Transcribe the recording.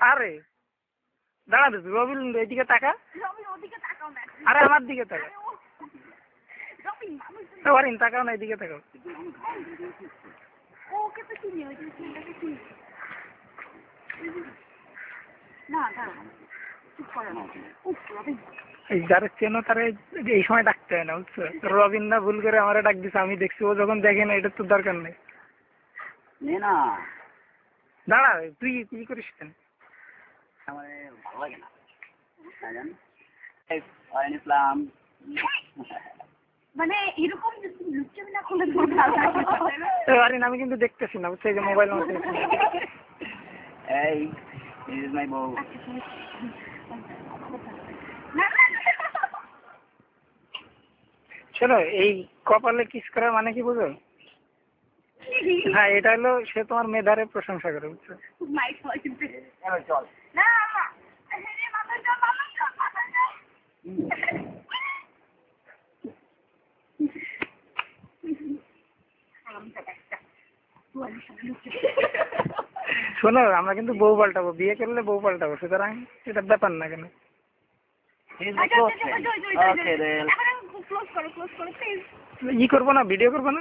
আরে দাঁড়া তো, রবিন এইদিকে তাকা। আরে আমার দিকে তাকা। রবিন তাকাও না, এইদিকে তাকাও। এই যারা চেনো তারা এই সময় ডাকতে হয় না, বুঝছো? রবিন না ভুল করে আমারে ডাক দিছে, আমি দেখছি। ও যখন দেখে না, এটা তো দরকার নেই। দাঁড়া, তুই কি করিস কেন? ভালো লাগে না ইসলাম, মানে এরকম লুচ্চামিনা করলে আমি কিন্তু দেখতেছি না, বুঝছো? এই যে মোবাইল মধ্যে এই ইজ মাই বউ। শোনো, এই কপালে কিস করার মানে কি বুঝো? হ্যাঁ, এটা হলো সে তোমার মেধারে প্রশংসা করে, বুঝছো? চল শোনো, আমরা কিন্তু বউ পাল্টাবো, বিয়ে করলে বউ পাল্টাবো, সুতরাং এটা ব্যাপার না কেন? ই করবো না, ভিডিও করবো না।